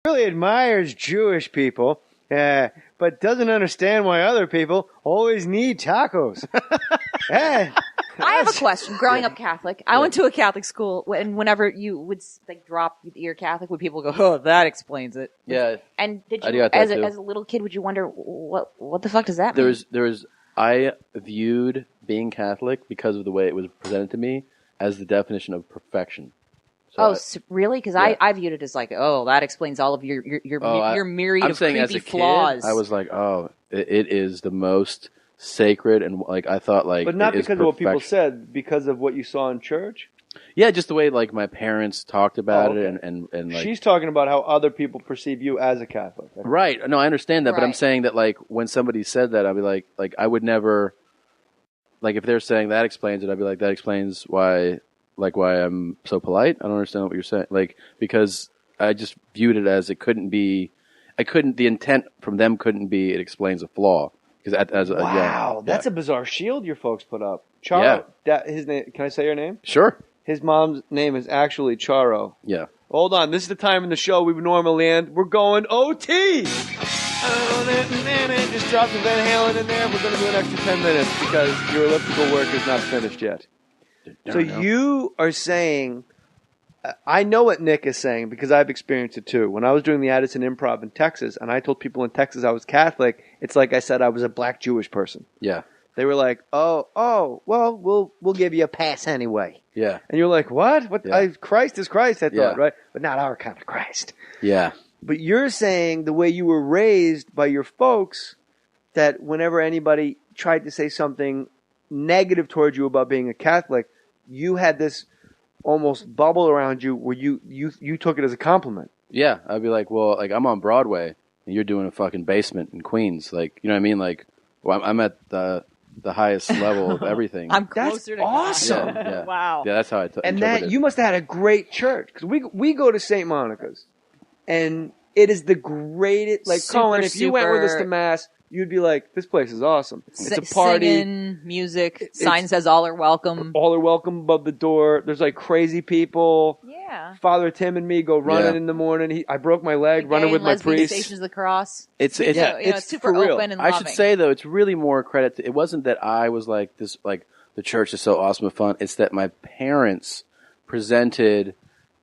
really admires Jewish people, but doesn't understand why other people always need tacos. I have a question. Growing up Catholic, I went to a Catholic school, and whenever you would like drop you're Catholic, would people go, "Oh, that explains it"? Yeah. And did you, as a little kid, would you wonder what the fuck does that mean? I viewed being Catholic, because of the way it was presented to me, as the definition of perfection. So really? Because I viewed it as like, oh, that explains all of your myriad of creepy flaws. Kid, I was like, oh, it is the most sacred, and like I thought, like, but not because of what people said, because of what you saw in church. Yeah, just the way like my parents talked about it, and like, she's talking about how other people perceive you as a Catholic. Right? No, I understand that, but I'm saying that like when somebody said that, I'd be like I would never, like, if they're saying that explains it, I'd be like, that explains why I'm so polite. I don't understand what you're saying, like, because I just viewed it as the intent from them couldn't be it explains a flaw. Wow, that's a bizarre shield your folks put up. Charo, his name. Can I say your name? Sure. His mom's name is actually Charo. Yeah. Hold on, this is the time in the show we would normally end. We're going OT. Just drop the Van Halen in there. We're going to do an extra 10 minutes because your elliptical work is not finished yet. So you are saying, I know what Nick is saying because I've experienced it too. When I was doing the Addison Improv in Texas, and I told people in Texas I was Catholic, it's like I said I was a black Jewish person. Yeah. They were like, well, we'll give you a pass anyway. Yeah. And you're like, what? Yeah. Christ is Christ, I thought, right? But not our kind of Christ. Yeah. But you're saying the way you were raised by your folks, that whenever anybody tried to say something negative towards you about being a Catholic, you had this almost bubble around you where you took it as a compliment. Yeah. I'd be like, well, like, I'm on Broadway and you're doing a fucking basement in Queens. Like, you know what I mean? Like, well, I'm at the highest level of everything. I'm closer to awesome. Yeah. Wow. Yeah, that's how I and that you must have had a great church, because we go to St. Monica's, and it is the greatest. Like, Colin, if you went with us to Mass, you'd be like, this place is awesome. It's a party. Singing, music, sign says all are welcome. All are welcome above the door. There's like crazy people. Yeah. Father Tim and me go running in the morning. I broke my leg running with my priest. Stations of the Cross. It's super open and loving. I should say, though, it's really more credit to, it wasn't that I was like this, like, the church is so awesome and fun. It's that my parents presented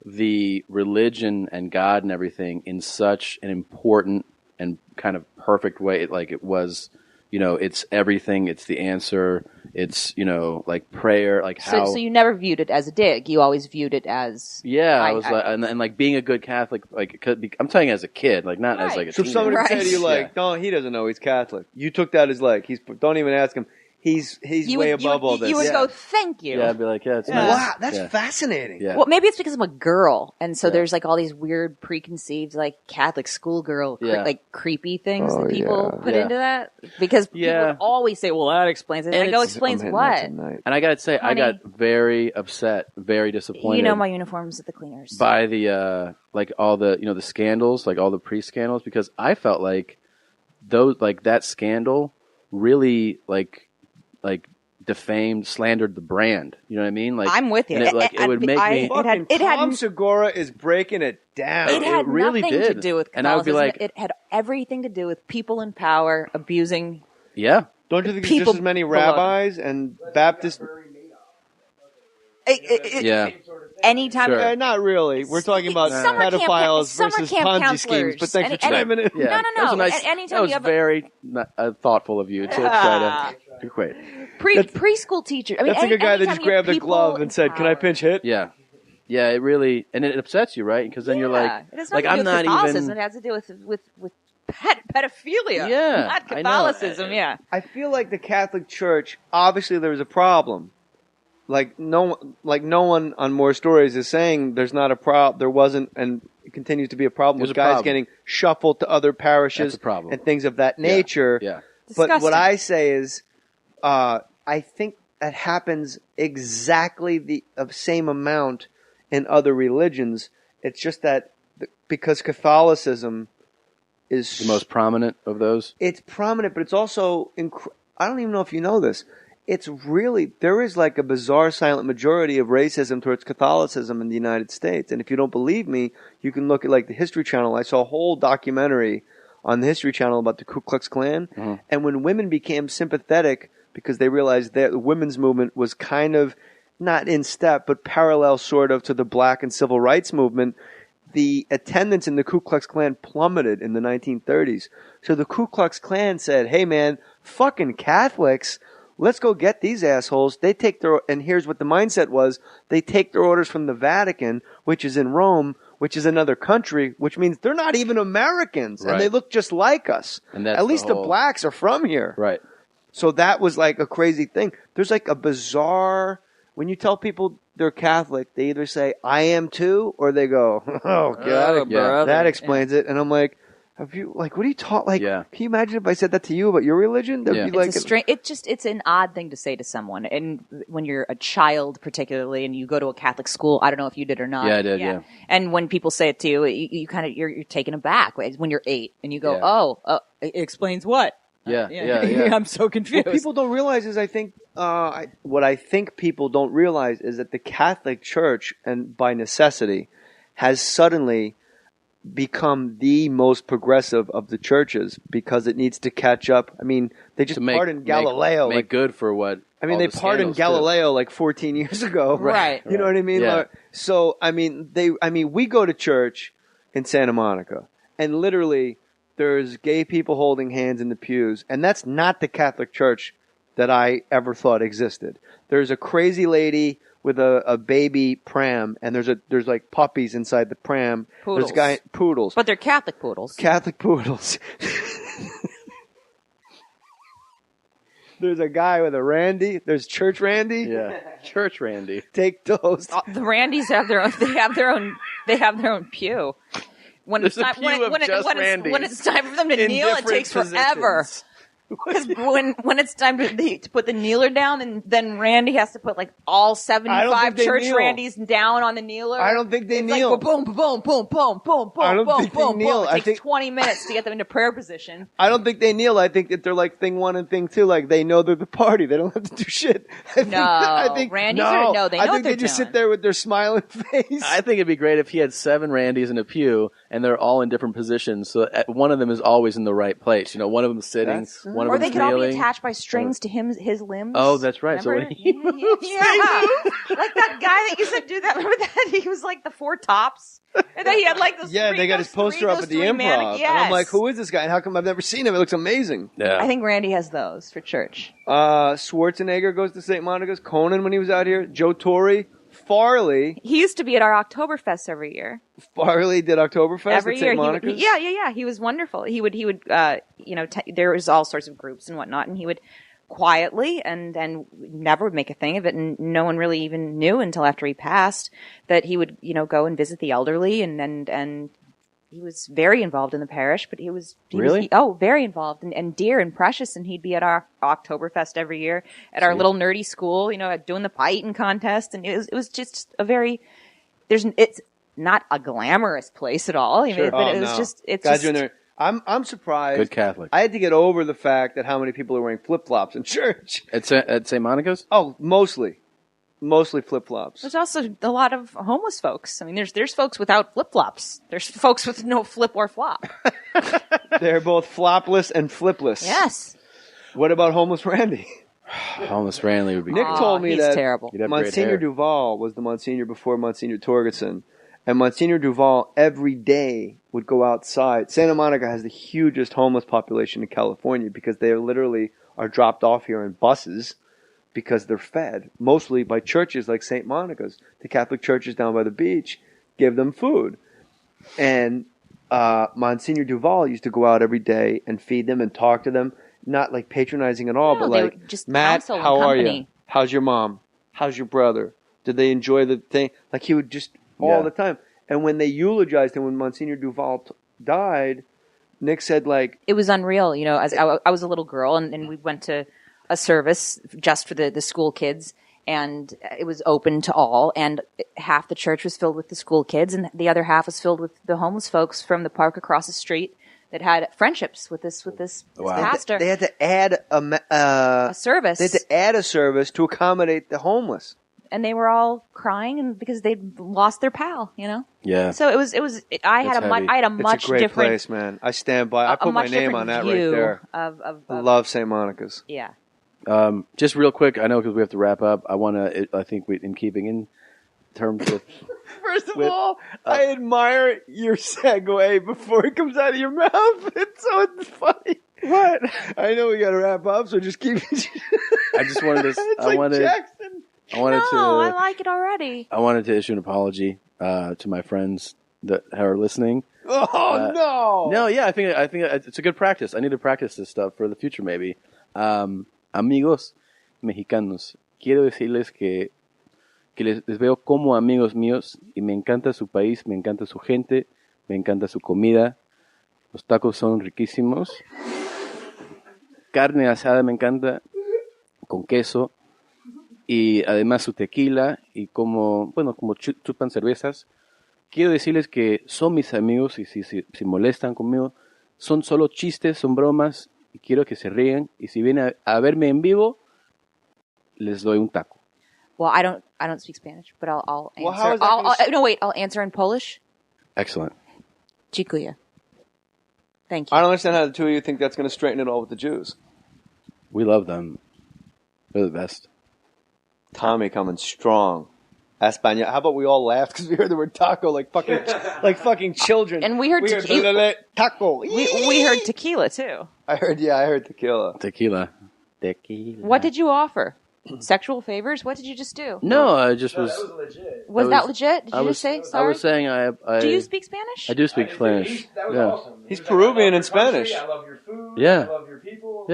the religion and God and everything in such an important and kind of perfect way. It was, it's everything. It's the answer. It's, like prayer, like how. So you never viewed it as a dig. You always viewed it as. Yeah, I was like, and like being a good Catholic, like, it could be, I'm telling you as a kid, like, not as like a teenager. So if somebody said to you, like, no, he doesn't know he's Catholic. You took that as like, don't even ask him. He's way above all this. You would go, thank you. Yeah, I'd be like, it's nice. Wow, that's fascinating. Yeah. Well, maybe it's because I'm a girl, and so there's like all these weird preconceived, like, Catholic schoolgirl, like, creepy things that people put into that. Because people would always say, well, that explains it. And I go, explains what? And I gotta say, I got very upset, very disappointed. You know my uniforms at the cleaners. By the, like, all the, the scandals, like, all the pre-scandals, because I felt like that scandal really, like defamed, slandered the brand. You know what I mean? Like, I'm with you. It would make me. Tom Segura is breaking it down. It had really nothing did. to do with Catholicism. And I would be like, it had everything to do with people in power abusing. Yeah. Don't you think there's just as many rabbis and Baptists? Yeah. Anytime. Sure. Not really. We're talking about pedophiles versus Ponzi schemes. But thanks for chiming in. Yeah. No. That was very thoughtful of you to try to equate. Preschool teacher. I mean, that's like a guy that just grabbed a glove and said, "Can I pinch hit?" Yeah. Yeah, it really, and it upsets you, right? Because then you're like, I'm not even. It has to do with pedophilia. Yeah, not Catholicism. Yeah. I feel like the Catholic Church, obviously, there was a problem. Like no one on Mohr Stories is saying there's not a problem. There wasn't, and it continues to be a problem with guys getting shuffled to other parishes and things of that nature. Yeah. But what I say is, I think that happens exactly the same amount in other religions. It's just that because Catholicism is the most prominent of those. It's prominent, but it's also I don't even know if you know this. it's really, there is like a bizarre silent majority of racism towards Catholicism in the United States. And if you don't believe me, you can look at like the History Channel. I saw a whole documentary on the History Channel about the Ku Klux Klan. Mm-hmm. And when women became sympathetic because they realized that the women's movement was kind of not in step, but parallel sort of to the black and civil rights movement, the attendance in the Ku Klux Klan plummeted in the 1930s. So the Ku Klux Klan said, hey man, fucking Catholics, let's go get these assholes. They take their, and here's what the mindset was, they take their orders from the Vatican, which is in Rome, which is another country, which means they're not even Americans, and they look just like us. And that's at least the blacks are from here. Right. So that was like a crazy thing. There's like a bizarre, when you tell people they're Catholic, they either say, I am too, or they go, oh, God, that explains it. And I'm like, have you, like, what are you talking, like, can you imagine if I said that to you about your religion? That'd be like it's an odd thing to say to someone. And when you're a child, particularly, and you go to a Catholic school, I don't know if you did or not. Yeah, I did, yeah. And when people say it to you, you kind of, you're taken aback when you're 8 and you go, it explains what? Yeah. I'm so confused. What people don't realize is, I think, what I think people don't realize is that the Catholic Church, and by necessity, has suddenly become the most progressive of the churches because it needs to catch up. I mean, they just pardoned Galileo. Make good for what. I mean, they pardoned Galileo like 14 years ago. Right. You know what I mean? Yeah. So, I mean, we go to church in Santa Monica, and literally there's gay people holding hands in the pews, and that's not the Catholic Church that I ever thought existed. There's a crazy lady with a baby pram, and there's like puppies inside the pram. Poodles. Poodles. But they're Catholic poodles. Catholic poodles. There's a guy with a Randy. There's Church Randy. Yeah, Church Randy. Take those. The Randys have their own. They have their own pew. When it's time for them to kneel, it takes forever. Because when it's time to put the kneeler down, and then Randy has to put like all 75 church Randys down on the kneeler. I don't think they kneel. Like, boom, boom, boom, boom, boom, boom, I don't think they kneel. It takes 20 minutes to get them into prayer position. I don't think they kneel. I think that they're like thing 1 and thing 2. Like they know they're the party. They don't have to do shit. Randys they know what they're I think they just sit there with their smiling face. I think it'd be great if he had 7 Randys in a pew, and they're all in different positions. So one of them is always in the right place. You know, one of them's sitting, one of them's kneeling. Or they could all be attached by strings to his limbs. Oh, that's right. Remember? So when he moves, like that guy that used to do that. Remember that? He was like the 4 Tops. And then he had like those. Yeah, they got his poster up at the Improv. Yes. And I'm like, who is this guy? And how come I've never seen him? It looks amazing. Yeah. I think Randy has those for church. Schwarzenegger goes to St. Monica's. Conan when he was out here. Joe Torre. Farley. He used to be at our Oktoberfest every year. Farley did Oktoberfest every at St. Monica's? Yeah. He was wonderful. He would there was all sorts of groups and whatnot, and he would quietly and never make a thing of it, and no one really even knew until after he passed that he would, go and visit the elderly, and he was very involved in the parish, but he was very involved and dear and precious, and he'd be at our Oktoberfest every year at our little nerdy school, doing the pie eating contest, and it was just it's not a glamorous place at all. But it was just it's guys just. There. I'm surprised. Good Catholic. I had to get over the fact that how many people are wearing flip flops in church at St. Monica's. Oh, mostly flip flops. There's also a lot of homeless folks. I mean, there's folks without flip flops. There's folks with no flip or flop. They're both flopless and flipless. Yes. What about homeless Randy? Homeless Randy would be. Nick told me that terrible. Monsignor Duval was the Monsignor before Monsignor Torgerson. And Monsignor Duval every day would go outside. Santa Monica has the hugest homeless population in California because they literally are dropped off here in buses because they're fed, mostly by churches like St. Monica's. The Catholic churches down by the beach give them food. And Monsignor Duval used to go out every day and feed them and talk to them, not like patronizing at all, but like, just Matt, how are you? How's your mom? How's your brother? Did they enjoy the thing? Like he would just... all the time. And when they eulogized him when Monsignor Duval died, Nick said like... It was unreal. As I was a little girl and we went to a service just for the school kids, and it was open to all, and half the church was filled with the school kids and the other half was filled with the homeless folks from the park across the street that had friendships with this pastor. They had to add a service. They had to add a service to accommodate the homeless. And they were all crying because they'd lost their pal, Yeah. So I had a much it's a great different place, man. I stand by. I put my name on that right there. I love St. Monica's. Yeah. Just real quick, I know because we have to wrap up. I think in keeping in terms with. First of all, I admire your segue before it comes out of your mouth. It's funny. What? I know we got to wrap up, so just keep. I just wanted to. Jackson. I like it already. I wanted to issue an apology to my friends that are listening. Oh no! No, yeah, I think it's a good practice. I need to practice this stuff for the future, maybe. Amigos mexicanos, quiero decirles que les veo como amigos míos y me encanta su país, me encanta su gente, me encanta su comida. Los tacos son riquísimos. Carne asada me encanta con queso. Y además su tequila y como chupan cervezas. Quiero decirles que son mis amigos y si molestan conmigo, son solo chistes, son bromas y quiero que se ríen. Y si vienen a verme en vivo, les doy un taco. Well, I don't speak Spanish, but I'll answer. Well, how is that I'll answer in Polish. Excellent. Dziękuję. Thank you. I don't understand how the two of you think that's going to straighten it all with the Jews. We love them. They're the best. Tommy coming strong. Español. How about we all laughed because we heard the word taco like fucking children. And we heard tequila. Taco. We heard tequila too. I heard tequila. Tequila. What did you offer? Sexual favors? What did you just do? No, I just was. That was legit. Was that legit? Did you just say? Sorry. I was saying I. Do you speak Spanish? I do speak Spanish. That was awesome. He's Peruvian in Spanish. I love your food. Yeah. I love your people.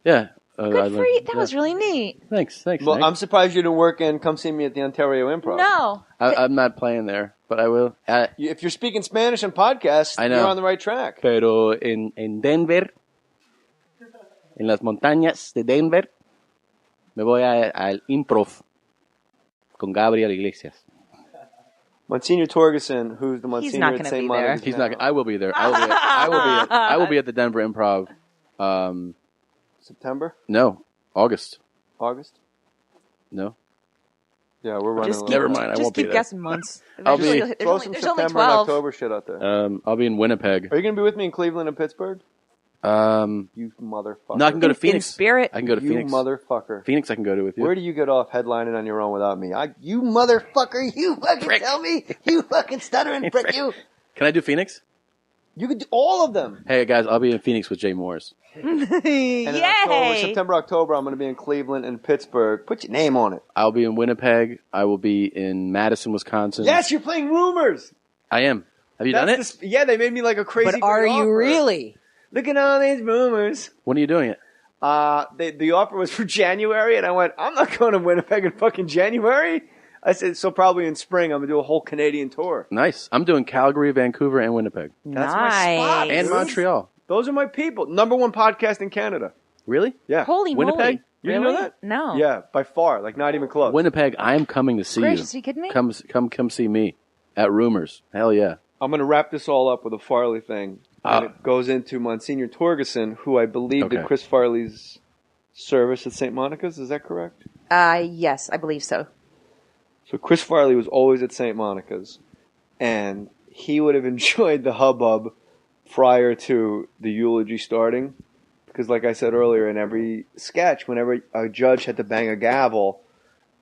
Yeah. Good for you. That was really neat. Thanks. Well, Nick. I'm surprised you didn't work in Come See Me at the Ontario Improv. No. I'm not playing there, but I will. If you're speaking Spanish on podcasts, I know. you're on the right track. Pero en Denver, en las montañas de Denver, me voy al improv con Gabriel Iglesias. Monsignor Torgerson, who's the Monsignor not at gonna St. be Monica's. He's not. I will be there. I will be at the Denver Improv. September? No, August. August? No. Yeah, we're running. Never mind. I Just won't be keep there. guessing months. I'll be- Throw some There's only September and 12. October shit out there. I'll be in Winnipeg. Are you going to be with me in Cleveland and Pittsburgh? You motherfucker. No, I can go to In Phoenix. spirit. I can go to You Phoenix. motherfucker. Phoenix, I can go to with you. Where do you get off headlining on your own without me? You motherfucker. You fucking tell me. You fucking stuttering prick. You. Can I do Phoenix? You could do all of them. Hey guys, I'll be in Phoenix with Jay Moores. And in September, October, I'm going to be in Cleveland and Pittsburgh. Put your name on it. I'll be in Winnipeg. I will be in Madison, Wisconsin. Yes, you're playing Rumors. I am. Have you done it? Yeah, they made me like a crazy. But are great you offer. really? Look at all these rumors. When are you doing it? The offer was for January, and I went, I'm not going to Winnipeg in fucking January. I said, so probably in spring, I'm going to do a whole Canadian tour. Nice. I'm doing Calgary, Vancouver, and Winnipeg. That's my spot. And dude. Montreal. Those are my people. #1 podcast in Canada. Really? Yeah. Holy Winnipeg? moly. You didn't Really? know that? No. Yeah, by far. Like, not even close. Winnipeg, I am coming to see Gracious, you. are you kidding me? Come see me at Rumors. Hell yeah. I'm going to wrap this all up with a Farley thing. And it goes into Monsignor Torgerson, who I believe did Chris Farley's service at St. Monica's. Is that correct? Yes, I believe so. So Chris Farley was always at St. Monica's, and he would have enjoyed the hubbub prior to the eulogy starting, because like I said earlier, in every sketch, whenever a judge had to bang a gavel,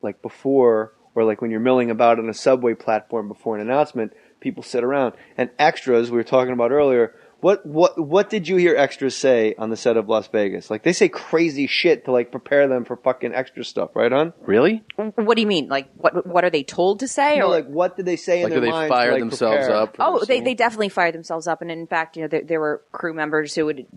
like before, or like when you're milling about on a subway platform before an announcement, people sit around. And extras, we were talking about earlier, what did you hear extras say on the set of Las Vegas? Like, they say crazy shit to, like, prepare them for fucking extra stuff, right, hon? Really? What do you mean? Like, what are they told to say? No, or like, what did they say in their minds? Like, do they fire themselves prepare? up? Oh, they definitely fired themselves up. And in fact, there were crew members who would,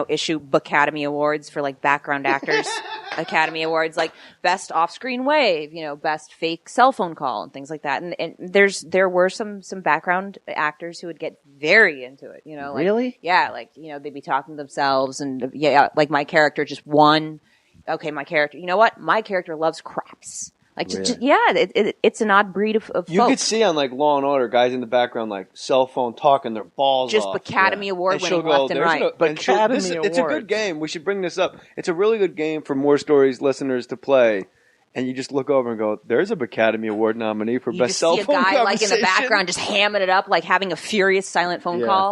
issue Academy Awards for, like, background actors. Academy Awards, like best off-screen wave, best fake cell phone call and things like that. And there were some background actors who would get very into it, like, really? Yeah, like, they'd be talking to themselves and like my character just won. Okay, my character, you know what? My character loves craps. Like, it's an odd breed of You folk. could see on like Law and Order, guys in the background, like cell phone talking their balls just off. Academy Award winning left and right. It's a good game. We should bring this up. It's a really good game for More Stories listeners to play. And you just look over and go, "There's a Academy Award nominee for best cell phone conversation." You just see a guy like in the background just hamming it up, like having a furious silent phone call.